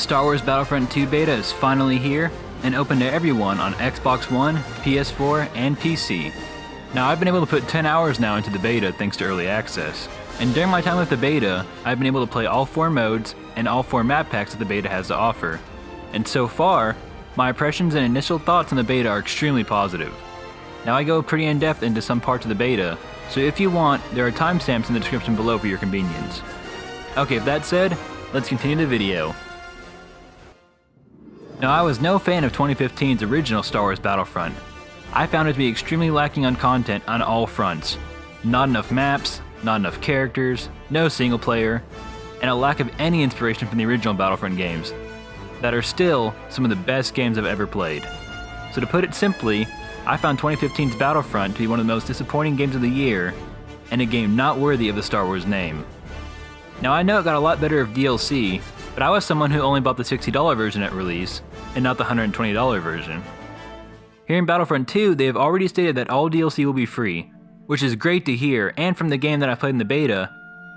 Star Wars Battlefront 2 beta is finally here and open to everyone on Xbox One, PS4, and PC. Now, I've been able to put 10 hours now into the beta thanks to early access, and during my time with the beta, I've been able to play all 4 modes and all 4 map packs that the beta has to offer. And so far, my impressions and initial thoughts on the beta are extremely positive. Now, I go pretty in-depth into some parts of the beta, so if you want, there are timestamps in the description below for your convenience. Okay, with that said, let's continue the video. Now, I was no fan of 2015's original Star Wars Battlefront. I found it to be extremely lacking on content on all fronts. Not enough maps, not enough characters, no single player, and a lack of any inspiration from the original Battlefront games, that are still some of the best games I've ever played. So to put it simply, I found 2015's Battlefront to be one of the most disappointing games of the year, and a game not worthy of the Star Wars name. Now, I know it got a lot better of DLC, but I was someone who only bought the $60 version at release, and not the $120 version. Here in Battlefront 2, they have already stated that all DLC will be free, which is great to hear, and from the game that I played in the beta,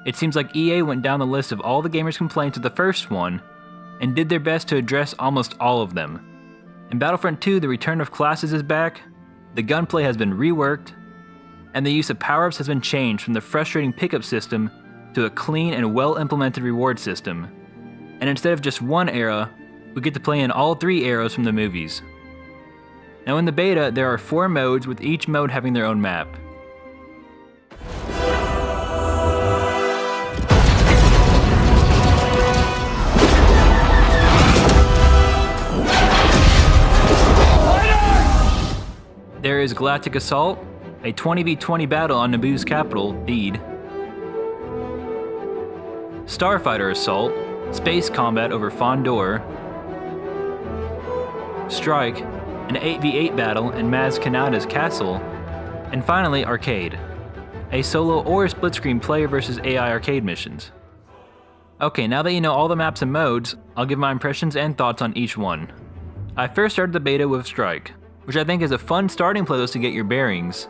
it seems like EA went down the list of all the gamers' complaints of the first one, and did their best to address almost all of them. In Battlefront 2, the return of classes is back, the gunplay has been reworked, and the use of powerups has been changed from the frustrating pickup system to a clean and well-implemented reward system. And instead of just one era, we get to play in all 3 eras from the movies. Now, in the beta, there are 4 modes, with each mode having their own map. There is Galactic Assault, a 20v20 battle on Naboo's capital, Theed. Starfighter Assault, space combat over Fondor. Strike, an 8v8 battle in Maz Kanata's castle. And finally, Arcade, a solo or split-screen player versus AI arcade missions. Okay, now that you know all the maps and modes, I'll give my impressions and thoughts on each one. I first started the beta with Strike, which I think is a fun starting playlist to get your bearings.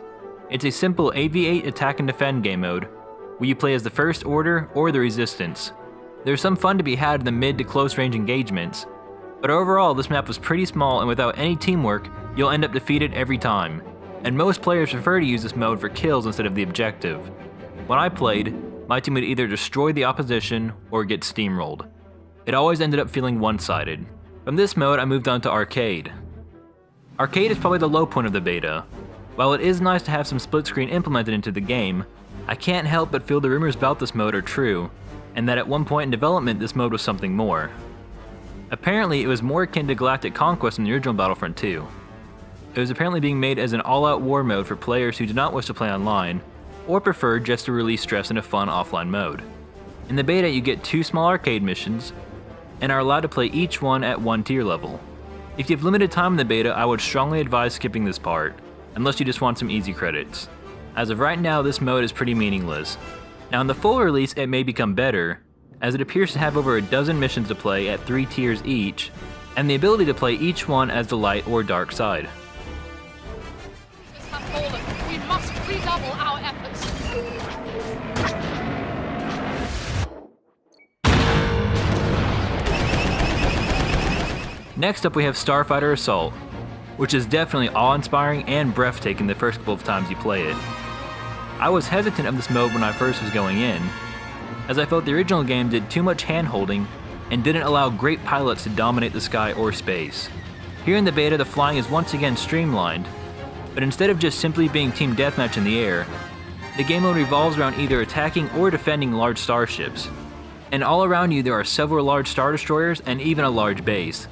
It's a simple 8v8 attack and defend game mode, where you play as the First Order or the Resistance. There's some fun to be had in the mid to close range engagements, but overall this map was pretty small, and without any teamwork, you'll end up defeated every time, and most players prefer to use this mode for kills instead of the objective. When I played, my team would either destroy the opposition or get steamrolled. It always ended up feeling one-sided. From this mode, I moved on to Arcade. Arcade is probably the low point of the beta. While it is nice to have some split screen implemented into the game, I can't help but feel the rumors about this mode are true, and that at one point in development this mode was something more. Apparently, it was more akin to Galactic Conquest in the original Battlefront 2. It was apparently being made as an all-out war mode for players who do not wish to play online, or prefer just to release stress in a fun offline mode. In the beta, you get 2 small arcade missions, and are allowed to play each one at 1 tier level. If you have limited time in the beta, I would strongly advise skipping this part, unless you just want some easy credits. As of right now, this mode is pretty meaningless. Now, in the full release, it may become better, as it appears to have over a dozen missions to play at 3 tiers each, and the ability to play each one as the light or dark side. We must redouble our efforts. Next up, we have Starfighter Assault, which is definitely awe-inspiring and breathtaking the first couple of times you play it. I was hesitant of this mode when I first was going in, as I felt the original game did too much hand-holding and didn't allow great pilots to dominate the sky or space. Here in the beta, the flying is once again streamlined, but instead of just simply being team deathmatch in the air, the game mode revolves around either attacking or defending large starships. And all around you there are several large star destroyers and even a large base,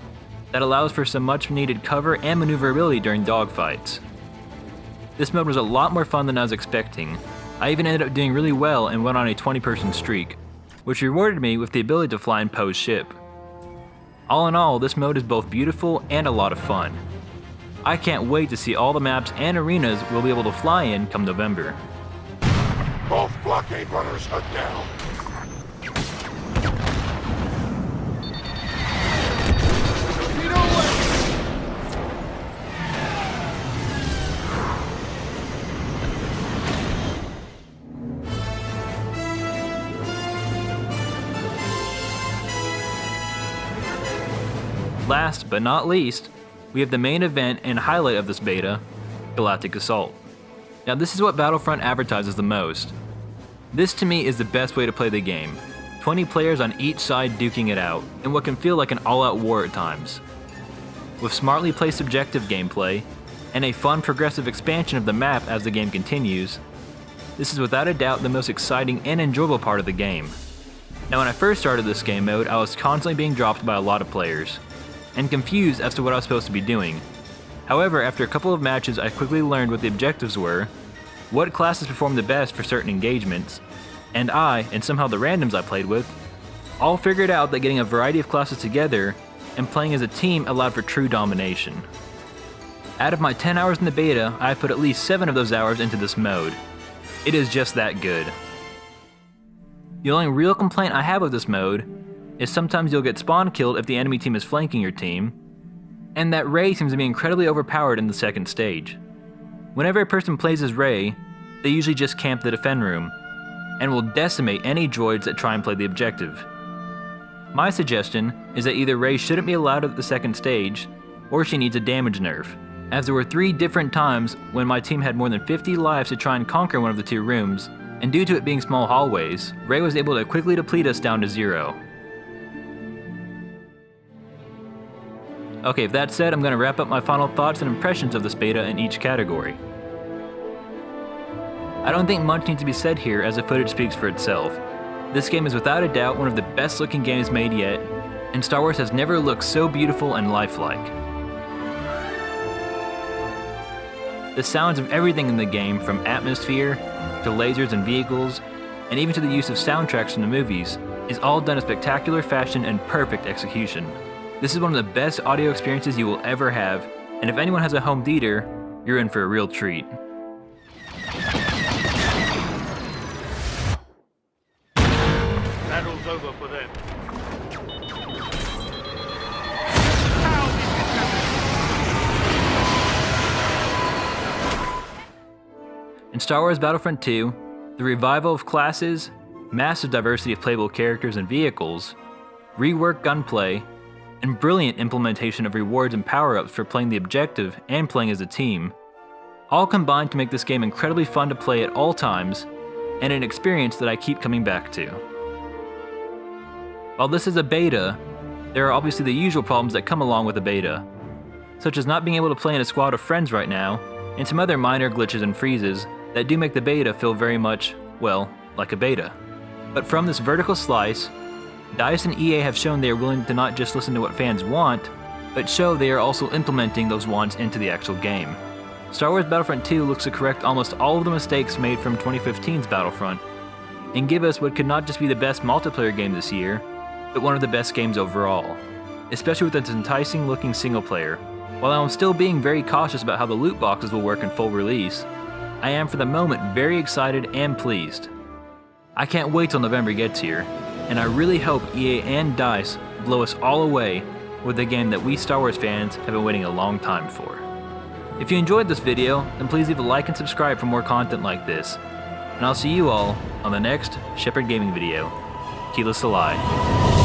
that allows for some much needed cover and maneuverability during dogfights. This mode was a lot more fun than I was expecting. I even ended up doing really well and went on a 20-person streak, which rewarded me with the ability to fly in Poe's ship. All in all, this mode is both beautiful and a lot of fun. I can't wait to see all the maps and arenas we'll be able to fly in come November. Both blockade runners are down. Last but not least, we have the main event and highlight of this beta, Galactic Assault. Now this is what Battlefront advertises the most. This to me is the best way to play the game. 20 players on each side duking it out, in what can feel like an all-out war at times. With smartly placed objective gameplay, and a fun progressive expansion of the map as the game continues, this is without a doubt the most exciting and enjoyable part of the game. Now when I first started this game mode, I was constantly being dropped by a lot of players, and confused as to what I was supposed to be doing. However, after a couple of matches I quickly learned what the objectives were, what classes performed the best for certain engagements, and I, and somehow the randoms I played with, all figured out that getting a variety of classes together and playing as a team allowed for true domination. Out of my 10 hours in the beta, I have put at least 7 of those hours into this mode. It is just that good. The only real complaint I have with this mode is sometimes you'll get spawn killed if the enemy team is flanking your team, and that Rey seems to be incredibly overpowered in the second stage. Whenever a person plays as Rey, they usually just camp the defend room, and will decimate any droids that try and play the objective. My suggestion is that either Rey shouldn't be allowed at the second stage, or she needs a damage nerf, as there were 3 different times when my team had more than 50 lives to try and conquer one of the 2 rooms, and due to it being small hallways, Rey was able to quickly deplete us down to 0. Okay, with that said, I'm going to wrap up my final thoughts and impressions of this beta in each category. I don't think much needs to be said here as the footage speaks for itself. This game is without a doubt one of the best looking games made yet, and Star Wars has never looked so beautiful and lifelike. The sounds of everything in the game, from atmosphere, to lasers and vehicles, and even to the use of soundtracks from the movies, is all done in spectacular fashion and perfect execution. This is one of the best audio experiences you will ever have, and if anyone has a home theater, you're in for a real treat. Battle's over for them. In Star Wars Battlefront 2, the revival of classes, massive diversity of playable characters and vehicles, reworked gunplay, and brilliant implementation of rewards and power-ups for playing the objective and playing as a team, all combined to make this game incredibly fun to play at all times, and an experience that I keep coming back to. While this is a beta, there are obviously the usual problems that come along with a beta, such as not being able to play in a squad of friends right now, and some other minor glitches and freezes that do make the beta feel very much, well, like a beta. But from this vertical slice, DICE and EA have shown they are willing to not just listen to what fans want, but show they are also implementing those wants into the actual game. Star Wars Battlefront 2 looks to correct almost all of the mistakes made from 2015's Battlefront, and give us what could not just be the best multiplayer game this year, but one of the best games overall, especially with its enticing looking single player. While I am still being very cautious about how the loot boxes will work in full release, I am for the moment very excited and pleased. I can't wait till November gets here, and I really hope EA and DICE blow us all away with a game that we Star Wars fans have been waiting a long time for. If you enjoyed this video, then please leave a like and subscribe for more content like this, and I'll see you all on the next Shepard Gaming video. Keyless Ally.